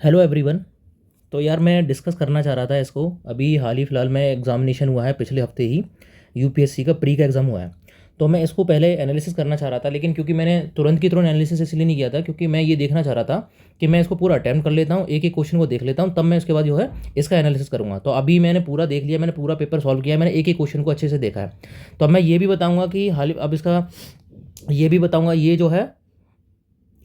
Hello everyone. तो यार मैं डिस्कस करना चाह रहा था इसको। अभी हाल ही फ़िलहाल में एग्जामिनेशन हुआ है, पिछले हफ्ते ही यूपीएससी का प्री का एग्ज़ाम हुआ है। तो मैं इसको पहले एनालिसिस करना चाह रहा था, लेकिन क्योंकि मैंने तुरंत की तुरंत एनालिसिस इसलिए नहीं किया था क्योंकि मैं ये देखना चाह रहा था कि मैं इसको पूरा अटैम्प्ट कर लेता हूँ, एक एक क्वेश्चन को देख लेता हूँ, तब मैं उसके बाद जो है इसका एनालिसिस करूँगा। तो अभी मैंने पूरा देख लिया, मैंने पूरा पेपर सॉल्व किया है, मैंने एक एक क्वेश्चन को अच्छे से देखा है। तो अब मैं ये भी बताऊँगा कि हाल अब इसका ये भी बताऊँगा ये जो है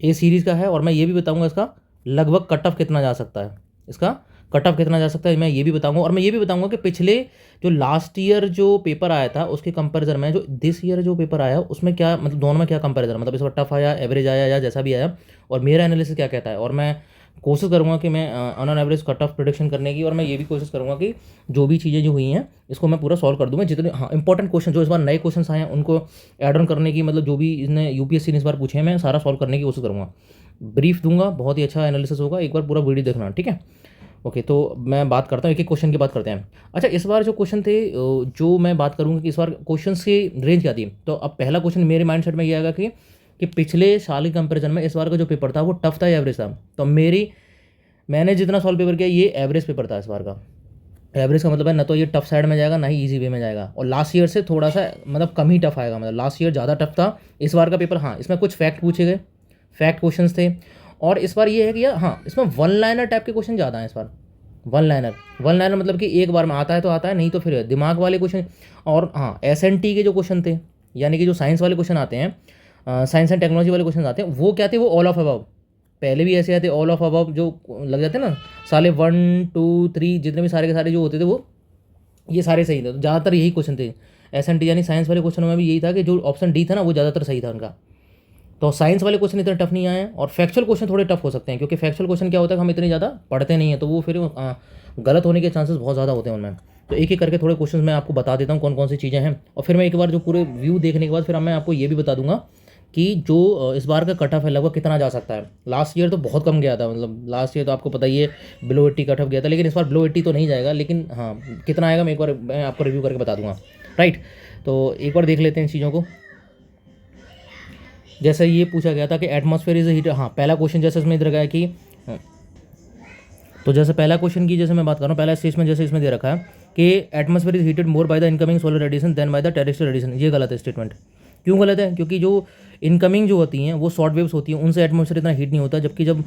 ए सीरीज़ का है, और मैं ये भी बताऊंगा इसका लगभग कट ऑफ कितना जा सकता है, इसका कट ऑफ कितना जा सकता है मैं ये भी बताऊंगा। और मैं ये भी बताऊंगा कि पिछले जो लास्ट ईयर जो पेपर आया था उसके कंपैरिजन में जो दिस ईयर जो पेपर आया उसमें क्या मतलब दोनों में क्या कंपैरिजन, मतलब इस बार टफ आया, एवरेज आया, या जैसा भी आया, और मेरा एनालिसिस क्या कहता है। और मैं कोशिश करूंगा कि मैं on average cut off prediction करने की, और मैं ये भी कोशिश करूंगा कि जो भी चीज़ें जो हुई हैं इसको मैं पूरा सॉल्व कर दूंगा। जितने हाँ इंपॉर्टेंट क्वेश्चन जो इस बार नए क्वेश्चन आए हैं उनको ऐड ऑन करने की, मतलब जो भी इसने यूपीएससी ने इस बार पूछे हैं मैं सारा सॉल्व करने की कोशिश करूँगा। ब्रीफ दूंगा, बहुत ही अच्छा एनालिसिस होगा, एक बार पूरा वीडियो देखना, ठीक है। ओके, तो मैं बात करता हूँ, एक एक क्वेश्चन की बात करते हैं। अच्छा, इस बार जो क्वेश्चन थे जो मैं बात करूँगा कि इस बार क्वेश्चंस की रेंज क्या थी, तो अब पहला क्वेश्चन मेरे माइंडसेट में ये आएगा कि पिछले साल के कंपैरिजन में इस बार का जो पेपर था वो टफ था या एवरेज था। तो मैंने जितना सॉल्व पेपर किया ये एवरेज पेपर था इस बार का। एवरेज का मतलब है ना तो ये टफ साइड में जाएगा ना ही इजी वे में जाएगा, और लास्ट ईयर से थोड़ा सा मतलब कम ही टफ आएगा, मतलब लास्ट ईयर ज़्यादा टफ था। इस बार का पेपर हाँ इसमें कुछ फैक्ट पूछे गए, फैक्ट क्वेश्चंस थे। और इस बार ये है कि यार हाँ इसमें वन लाइनर टाइप के क्वेश्चन ज़्यादा हैं इस बार। वन लाइनर मतलब कि एक बार में आता है तो आता है, नहीं तो फिर दिमाग वाले क्वेश्चन। और हाँ एसएनटी के जो क्वेश्चन थे, यानी कि जो साइंस वाले क्वेश्चन आते हैं, साइंस एंड टेक्नोलॉजी वाले क्वेश्चन आते हैं, वो क्या थे, वो ऑल ऑफ अबव। पहले भी ऐसे आते ऑल ऑफ अबव जो लग जाते हैं ना, साले 1 2 3 जितने भी सारे के सारे जो होते थे वो ये सारे सही थे। तो ज़्यादातर यही क्वेश्चन थे एसएनटी यानी साइंस वाले क्वेश्चनों में भी यही था कि जो ऑप्शन डी था ना वो ज़्यादातर सही था उनका। तो साइंस वाले क्वेश्चन इतने टफ नहीं आए हैं, और फैक्चुअल क्वेश्चन थोड़े टफ हो सकते हैं क्योंकि फैक्चुअल क्वेश्चन क्या होता है कि हम इतनी ज़्यादा पढ़ते नहीं हैं, तो वो फिर गलत होने के चांसेस बहुत ज़्यादा होते हैं उनमें। तो एक एक करके थोड़े क्वेश्चन मैं आपको बता देता हूँ कौन कौन सी चीज़ें हैं, और फिर मैं एक बार जो पूरे व्यू देखने के बाद फिर मैं आपको ये भी बता दूंगा कि जो इस बार का कट ऑफ है लगभग कितना जा सकता है। लास्ट ईयर तो बहुत कम गया था, मतलब लास्ट ईयर तो आपको पता ही है बिलो 80 कट ऑफ गया था, लेकिन इस बार बिलो 80 तो नहीं जाएगा, लेकिन हाँ कितना आएगा मैं आपको रिव्यू करके बता दूंगा, राइट। तो एक बार देख लेते हैं इन चीज़ों को। जैसे ये पूछा गया था कि एटमॉस्फेयर इज हीट, हाँ पहला क्वेश्चन जैसे इसमें इधर गया कि तो जैसे पहला क्वेश्चन की जैसे मैं बात कर रहा हूँ, पहला स्टेटमेंट जैसे इसमें दे रखा है कि atmosphere is heated more by the incoming solar radiation than by the terrestrial radiation. ये गलत है स्टेटमेंट। क्यों गलत है? क्योंकि जो इनकमिंग जो होती हैं वो शॉर्ट वेव्स होती हैं, उनसे एटमॉस्फेयर इतना हीट नहीं होता, जबकि जब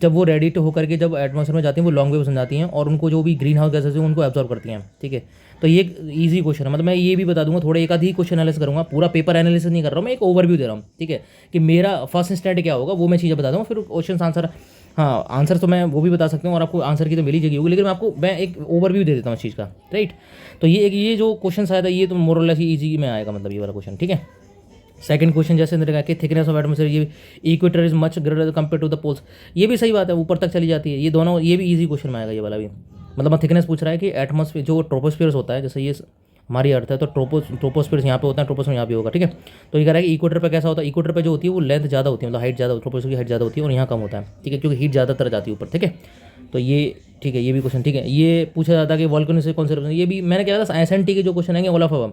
वो रेडिएट होकर के जब एटमॉस्फेयर में जाती हैं वो लॉन्ग वेव्स बन जाती हैं और उनको जो भी ग्रीन हाउस गैसेज हैं उनको एब्जॉर्ब करती हैं, ठीक है। तो ये एक ईजी क्वेश्चन है, मतलब मैं ये भी बता दूंगा, थोड़े एक आध ही क्वेश्चन एनालिसिस करूंगा, पूरा पेपर एनालिसिस नहीं कर रहा हूँ मैं, एक ओवरव्यू दे रहा हूँ, ठीक है, कि मेरा फर्स्ट स्टैंड क्या होगा वो मैं चीज़ें बता दूँगा, फिर क्वेश्चन आंसर, हाँ आंसर तो मैं वो भी बता सकता हूँ और आपको आंसर की तो मिली जगह होगी, लेकिन मैं एक ओवरव्यू दे देता हूँ इस चीज़ का, राइट। तो ये जो क्वेश्चन आया था ये तो मोरलेस ही ईजी में आएगा, मतलब ये वाला क्वेश्चन, ठीक है। सेकंड क्वेश्चन जैसे अंदर का कि थिकनेस ऑफ एटमॉस्फेयर, ये equator is much greater compare to the poles, ये भी सही बात है, ऊपर तक चली जाती है, ये दोनों ये भी इजी क्वेश्चन में आएगा ये वाला भी। मतलब थिकनेस पूछ रहा है कि एटमॉस्फेयर जो ट्रोपोस्फियर होता है, जैसे ये हमारी अर्थ है तो ट्रोपोस्फियर यहाँ पे होता है, ट्रोपोस्फियर यहाँ पे होगा, ठीक है। तो ये कह रहा है कि इक्वेटर पे कैसा होता है, इक्वेटर पे जो होती है वो लेंथ ज़्यादा होती है, मतलब हाइट ज़्यादा, ट्रोपोस्फियर की हाइट ज़्यादा होती है और यहाँ कम होता है, ठीक है, क्योंकि हीट ज़्यादातर जाती है ऊपर, ठीक है। तो ये ठीक है, ये भी क्वेश्चन ठीक है। ये पूछा जाता है कि वॉल्केनो से कौन से eruption, ये भी मैंने कहा था एसएनटी के जो क्वेश्चन आएंगे ऑल ऑफ अबव।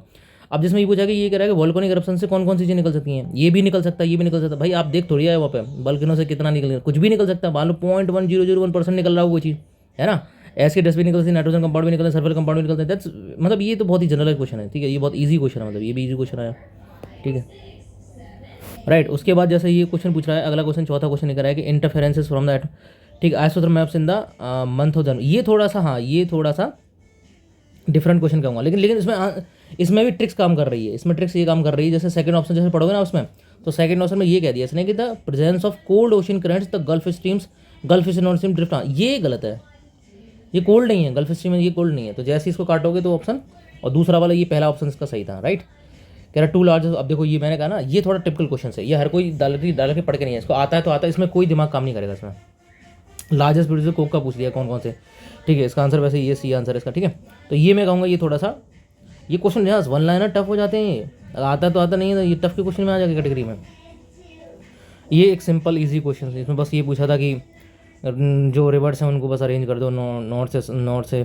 अब जिसमें ये पूछा कि ये कह रहा है कि वॉल्केनिक eruption से कौन कौन सी चीज़ें निकल सकती हैं, ये भी निकल सकता है, ये भी निकल सकता है। भाई आप देख थोड़ी आए वहाँ पे वॉल्केनो से कितना निकल, कुछ भी निकल सकता है, मान लो 0.1001% निकल रहा हो वो चीज़, है ना। ऐसे डस्ट भी निकलती है, नाइट्रोजन कंपाउंड भी निकलता है, सल्फर कंपाउंड भी निकलता है, दैट्स मतलब ये तो बहुत ही जनरल क्वेश्चन है, ठीक है, ये बहुत ईजी क्वेश्चन है, मतलब ये भी ईजी क्वेश्चन आया, ठीक है, राइट। उसके बाद जैसे ये क्वेश्चन पूछ रहा है, अगला क्वेश्चन चौथा क्वेश्चन निकल रहा है कि इंटरफेरेंसेस फ्रॉम दैट, ठीक है, isothermal maps in the month of January. ये थोड़ा सा हाँ ये थोड़ा सा डिफरेंट क्वेश्चन कहूँगा, लेकिन इसमें भी ट्रिक्स काम कर रही है, इसमें ट्रिक्स ये काम कर रही है। जैसे सेकंड ऑप्शन जैसे पढ़ोगे ना उसमें, तो सेकंड ऑप्शन में ये कह दिया इसने कि the presence of cold ocean currents the gulf streams, gulf stream drift, ये गलत है, ये कोल्ड नहीं है, गल्फ स्ट्रीम में ये कोल्ड नहीं है। तो जैसे इसको काटोगे तो ऑप्शन, और दूसरा वाला ये पहला ऑप्शन इसका सही था, राइट। कह रहा टू लार्ज, अब देखो ये मैंने कहा ना ये थोड़ा टिपिकल क्वेश्चन है, ये हर कोई डाल के पढ़ के नहीं है, इसको आता है तो आता है, इसमें कोई दिमाग काम नहीं करेगा इसमें। लार्जेस्ट प्रोड्यूसर कोक का पूछ लिया कौन कौन से, ठीक है, इसका आंसर वैसे ये सी आंसर है इसका, ठीक है। तो ये मैं कहूँगा ये थोड़ा सा ये क्वेश्चन यहाँ वन लाइनर टफ हो जाते हैं, आता तो आता नहीं है, ये टफ के क्वेश्चन में आ जाएगा कैटेगरी में। ये एक सिंपल इजी क्वेश्चन है, इसमें बस ये पूछा था कि जो रिवर्स हैं उनको बस अरेंज कर दो, नॉर्थ से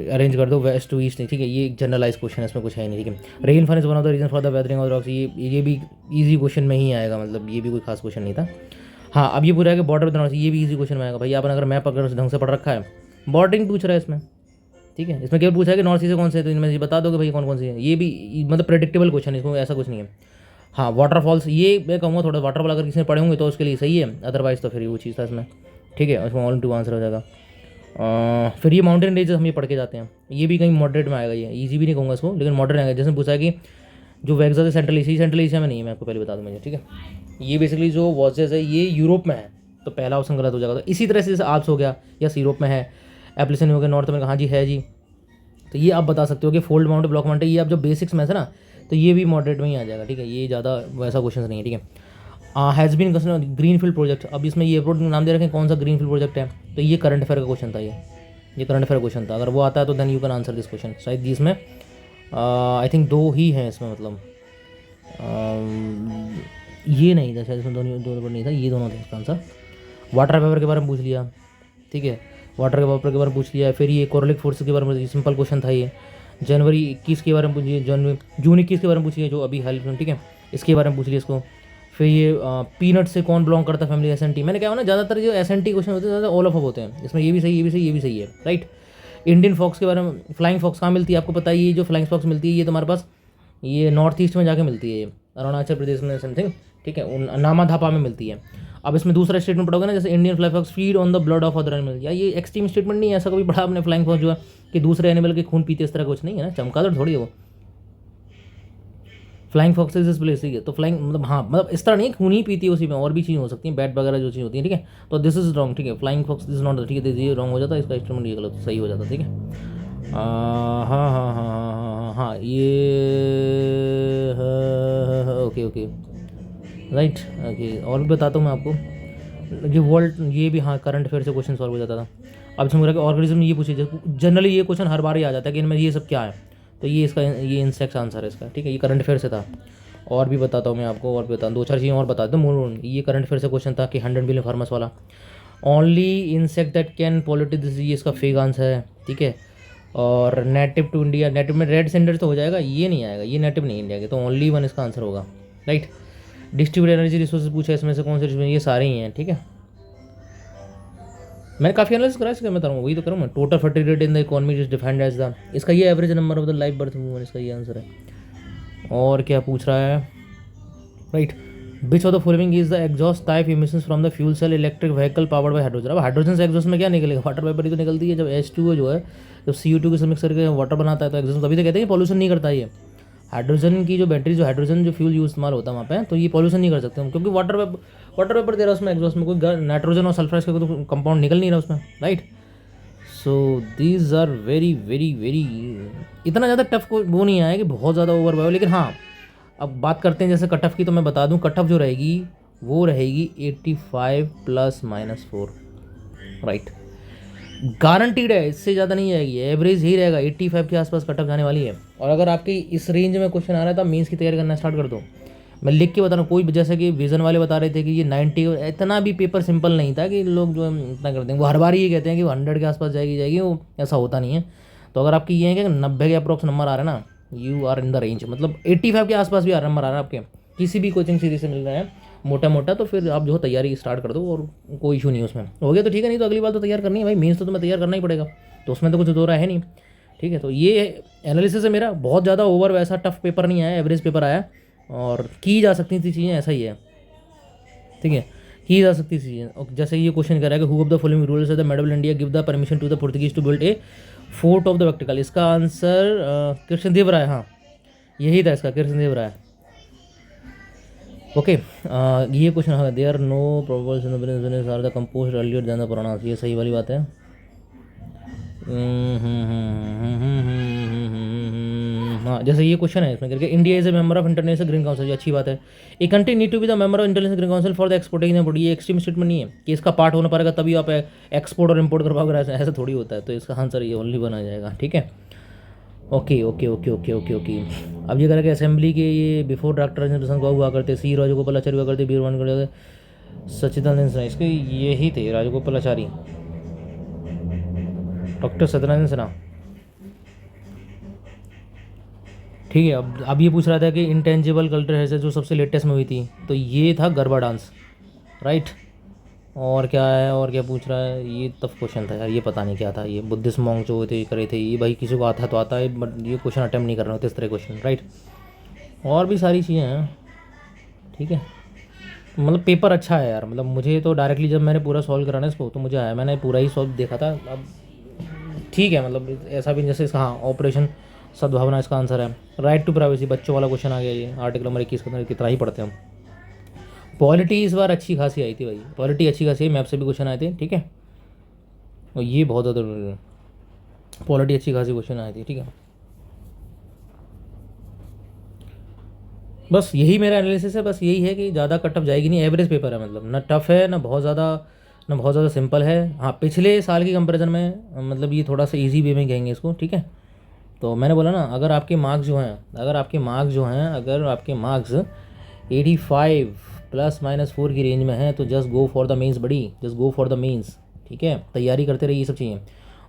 अरेंज कर दो वेस्ट टू ईस्ट, ठीक है, ये एक जनरलाइज क्वेश्चन है, इसमें कुछ है नहीं, ठीक है। Rainfall is one of the reason for the weathering of rocks, ये भी इजी क्वेश्चन में ही आएगा, मतलब ये भी कोई खास क्वेश्चन नहीं था। हाँ, अब ये पूरा है कि बॉर्डर बनाना चाहिए, ये भी इजी क्वेश्चन में आएगा भाई। आपने अगर मैप अगर ढंग से पढ़ रखा है, बॉर्डरिंग पूछ रहा है इसमें, ठीक है। इसमें केवल पूछा है कि नॉर्थ ईस्ट से कौन से है, तो इनमें ये बता दोगे भाई कौन कौन सी है। ये भी मतलब प्रेडिक्टेबल क्वेश्चन है, इसमें ऐसा कुछ नहीं है। हाँ, वाटरफॉल्स, ये मैं कहूँगा थोड़ा वाटरफॉल अगर किसी ने पढ़े होंगे तो उसके लिए सही है, अदरवाइज तो फिर वो चीज़ था इसमें, ठीक है। उसमें ऑल टू आंसर हो जाएगा। फिर ये माउंटेन रेंजेस हम ये पढ़ के जाते हैं, ये भी कहीं मॉडरेट में आएगा, ये ईजी भी नहीं कहूँगा इसको, लेकिन मॉडरेट आएगा। जैसे पूछा है कि जो वैक्सा है सेंट्रल एशिया में नहीं है, मैं आपको पहले बता दूँ मुझे, ठीक है। ये बेसिकली जो वॉचेस है ये यूरोप में है, तो पहला ऑप्शन गलत हो जाएगा। तो इसी तरह से जैसे आल्प्स हो गया, यस यूरोप में है। एप्लिसन हो गया नॉर्थ अमेरिका, हाँ जी है जी। तो ये आप बता सकते हो कि फोल्ड माउंट ब्लॉक माउंट, ये आप जो बेसिक्स में है ना, तो ये भी मॉडरेट में ही आ जाएगा, ठीक है। ये ज़्यादा वैसा क्वेश्चन नहीं है, ठीक है। Has been green field project, अब इसमें ये एयरपोर्ट नाम दे रखे हैं, कौन सा ग्रीन फील्ड प्रोजेक्ट है, तो ये करंट अफेयर का क्वेश्चन था, ये करंट अफेयर क्वेश्चन था। अगर वो आता है तो then you can answer this question. शायद इसमें आई थिंक 2 ही हैं इसमें, मतलब ये नहीं था शायद इसमें, दो नहीं था, ये दोनों थे इसका आंसर। वाटर पेपर के बारे में पूछ लिया, ठीक है, वाटर पेपर के बारे में पूछ लिया। फिर ये कोरलिक फोर्स के बारे में सिंपल क्वेश्चन था ये। जनवरी 21 के बारे में पूछिए, जून 21 के बारे में पूछिए, जो अभी हाल, ठीक है, इसके बारे में पूछ लिया इसको। फिर ये पीनट से कौन बिलोंग करता है फैमिली, एसएनटी। मैंने कहा ना ज़्यादातर जो एसएनटी क्वेश्चन होते हैं ज़्यादा ऑल ऑफ होते हैं, इसमें ये भी सही, ये भी सही, ये भी सही है, राइट। इंडियन फॉक्स के बारे में, फ्लाइंग फॉक्स कहाँ मिलती है आपको पता है, ये जो फ्लाइंग फॉक्स मिलती है ये तुम्हारे पास ये नॉर्थ ईस्ट में जाके मिलती है, ये अरुणाचल प्रदेश में समथिंग, ठीक है, नामा धापा में मिलती है। अब इसमें दूसरा स्टेटमेंट पढ़ोगे ना, जैसे Indian flying fox feed on the blood of other animal, या ये एक्सट्रीम स्टेटमेंट नहीं है, ऐसा कभी पढ़ा आपने फ्लाइंग फॉक्स जो है कि दूसरे एनिमल के खून पीते, इस तरह कुछ नहीं है ना, चमगादड़ थोड़ी है वो। फ्लाइंग फॉक्सेस इस प्लेस, ठीक है। तो फ्लाइंग मतलब हाँ, मतलब इस तरह नहीं खून ही पीती है, उसी में और भी चीज़ हो सकती है, बैट वगैरह जो चीज़ होती है, ठीक है। तो दिस इज रॉन्ग, ठीक है, flying fox this is not, ठीक है, ये रॉन्ग हो जाता है, इसका इंस्ट्रूमेंट ये गलत सही हो जाता है, ठीक है। हाँ हाँ हाँ हाँ हाँ हाँ, ये ओके ओके राइट, ओके। और भी बताता हूँ मैं आपको, ये वर्ल्ड, ये भी हाँ करंट अफेयर से क्वेश्चन सॉल्व हो जाता था। अब इसमें कि ऑर्गेनिज्म ये पूछे, जनरली ये क्वेश्चन हर बार ही आ जाता है कि इनमें ये सब क्या है, तो ये इसका ये इंसेक्ट आंसर है इसका, ठीक है। ये करंट अफेयर से था। और भी बताता हूँ मैं आपको, और भी बताता हूँ, 2-4 चीज़ें और बता दूँ। ये करंट अफेयर से क्वेश्चन था कि 100 मिलियन फार्मर्स वाला, only insect that can politic this, ये इसका फेक आंसर है, ठीक है। और नेटिव टू इंडिया, नेटिव में रेड सेंडर तो हो जाएगा, ये नहीं आएगा, ये नेटिव नहीं इंडिया के, तो ओनली वन इसका आंसर होगा, राइट। डिस्ट्रीब्यूट एनर्जी रिसोर्सेज पूछा, इसमें से कौन से, ये सारे ही हैं, ठीक है। मैंने काफ़ी एनालिसिस करा इसका, मैं बताऊँ वही तो करूँ मैं। Total fertility rate in the economy is defined as the, इसका ये average number of the live birth woman, इसका ये आंसर है। और क्या पूछ रहा है, right, which of the following is the exhaust type emissions from the fuel cell electric vehicle powered by hydrogen. अब हाइड्रोजन से एग्जॉस्ट में क्या निकलेगा, वाटर वेपर ही तो निकलती है। जब H2O जो है, जब CO2 के साथ मिक्स करके वाटर बनाता है तो एग्जॉस्ट, तभी तो कहते हैं कि पॉल्यूशन नहीं करता ये। हाइड्रोजन की जो बैटरी, जो हाइड्रोजन जो फ्यूल यूज इस्तेमाल होता है वहाँ पे, तो ये पॉल्यूशन नहीं कर सकते हम, क्योंकि वाटर वेपर दे रहा है उसमें एग्जॉस्ट में, कोई नाइट्रोजन और सल्फर का तो कंपाउंड निकल नहीं रहा उसमें, right. So these are very very very, इतना ज़्यादा टफ को वो नहीं आया कि बहुत ज़्यादा ओवर बायो, लेकिन हाँ अब बात करते हैं जैसे कट ऑफ की, तो मैं बता दूं कट ऑफ जो रहेगी वो रहेगी 85 ±4, राइट, गारंटीड है, इससे ज़्यादा नहीं आएगी, एवरेज ही रहेगा, 85 के आसपास कट ऑफ जाने वाली है। और अगर आपकी इस रेंज में क्वेश्चन आ रहा है तो आप मेंस की तैयारी करना स्टार्ट कर दो। मैं लिख के बता रहा हूँ, कोई जैसे कि विजन वाले बता रहे थे कि ये 90, इतना भी पेपर सिंपल नहीं था कि लोग जो इतना करते हैं, वो हर बार ये कहते हैं कि वो 100 के आसपास जाएगी, वो ऐसा होता नहीं है। तो अगर आपकी ये है कि 90 के अप्रोक्स नंबर आ रहा है ना, you are in the range, मतलब 85 के आसपास भी नंबर आ रहा है आपके, किसी भी कोचिंग सीरीज से मिल रहा है मोटा मोटा, तो फिर आप जो तैयारी स्टार्ट कर दो और कोई इशू नहीं है उसमें। हो गया तो ठीक है, नहीं तो अगली बार तो तैयार करनी है भाई, मेंस तो तुम्हें तैयार करना ही पड़ेगा, तो उसमें तो कुछ दो रहा है नहीं, ठीक है। तो ये एनालिसिस है मेरा, बहुत ज़्यादा ओवर वैसा टफ पेपर नहीं आया, एवरेज पेपर आया, और की जा सकती थी चीज़ें, ऐसा ही है, ठीक है, की जा सकती चीज़ें। और जैसे ये क्वेश्चन कर रहा है कि who of the following rulers of the medal India give the permission to the Portuguese to build a fort of the vertical, इसका आंसर कृष्णदेव राय, हाँ यही था इसका, कृष्णदेव राय, ओके। ये क्वेश्चन है, they are no probables in the business are the composed earlier than the pronounce, ये सही वाली बात है। हाँ जैसे ये क्वेश्चन है इसमें करके, India is a member of International Green Council, ये अच्छी बात है। A country need to be the member of International Green Council for the exporting import, ये एक्सट्रीम स्टेटमेंट नहीं है कि इसका पार्ट होना पड़ेगा तभी आप एक्सपोर्ट और इम्पोर्ट कर पाओगे, ऐसा थोड़ी होता है। तो इसका आंसर ये ओनली बना जाएगा, ठीक है। Okay okay okay okay okay okay. अब ये करें कि असेंबली के ये बिफोर डॉक्टर राजेंद्र प्रसाद बाबू हुआ करते, सी राजगोपालाचारी हुआ करते, बीरवान करते, सच्चिदानंद सिन्हा, इसके यही थे राजगोपालाचारी, डॉक्टर सत्यनारायण सिन्हा, ठीक है। अब ये पूछ रहा था कि इंटेंजिबल कल्चर है जो सबसे लेटेस्ट में हुई थी, तो ये था गरबा डांस, राइट। और क्या है, और क्या पूछ रहा है, ये टफ क्वेश्चन था यार, ये पता नहीं क्या था, ये बुद्धिस्ट मॉन्क जो थे करे थे, ये भाई किसी को आता है तो आता है, बट ये क्वेश्चन अटेम्प्ट नहीं कर रहे होते इस तरह क्वेश्चन, राइट। और भी सारी चीज़ें हैं, ठीक है। मतलब पेपर अच्छा है यार, मतलब मुझे तो डायरेक्टली जब मैंने पूरा सॉल्व करा ना इसको तो मुझे आया, मैंने पूरा ही सॉल्व देखा था। अब ठीक है, मतलब ऐसा भी जैसे इसका, हाँ ऑपरेशन सद्भावना इसका आंसर है। राइट टू प्राइवेसी बच्चों वाला क्वेश्चन आ गया, ये आर्टिकल नंबर 21 के अंदर कितना ही पढ़ते हैं हम। पॉलिटी इस बार अच्छी खासी आई थी भाई, पॉलिटी अच्छी खासी मैप से भी क्वेश्चन आए थे, ठीक है। और ये बहुत ज़्यादा पॉलिटी अच्छी खासी क्वेश्चन आए थे, ठीक है। बस यही मेरा एनालिसिस है, बस यही है कि ज़्यादा कट ऑफ जाएगी नहीं, एवरेज पेपर है, मतलब ना टफ है ना बहुत ज़्यादा सिंपल है। हाँ पिछले साल की कंपैरिजन में मतलब ये थोड़ा सा इजी वे में कहेंगे इसको, ठीक है। तो मैंने बोला ना, अगर आपके मार्क्स जो हैं, अगर आपके मार्क्स 85 ±4 की रेंज में हैं तो just go for the mains बड़ी, just go for the mains, ठीक है। तैयारी करते रहिए, ये सब चीज़ें।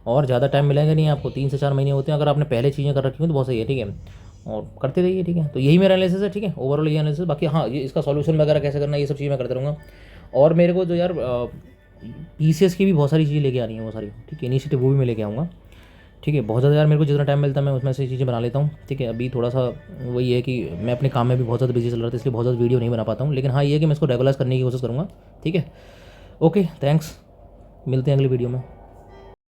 और ज़्यादा टाइम मिलेगा नहीं आपको, 3 से 4 महीने होते हैं, अगर आपने पहले चीज़ें कर रखी हैं तो बहुत सही है, ठीक है। और करते रहिए, ठीक है। तो यही मेरा एनालिसिस है, ठीक है, ओवरऑल ये एनालिसिस। बाकी हाँ, ये इसका सॉल्यूशन वगैरह कैसे करना है ये सब चीज़ मैं करते रहूँगा। और मेरे को जो यार PCS की भी बहुत सारी चीज़ें लेके आनी है, वो सारी, ठीक है, इनिशिएटिव वो भी मैं लेके आऊँगा, ठीक है। बहुत ज़्यादा यार मेरे को जितना टाइम मिलता है मैं उसमें से चीज़ें बना लेता हूँ, ठीक है। अभी थोड़ा सा वही है कि मैं अपने काम में भी बहुत ज़्यादा बिजी चल रहा था, इसलिए बहुत ज़्यादा वीडियो नहीं बना पाता हूँ, लेकिन हाँ ये है कि मैं इसको रेगुलराइज करने की कोशिश करूँगा, ठीक है। ओके थैंक्स, मिलते हैं अगली वीडियो में।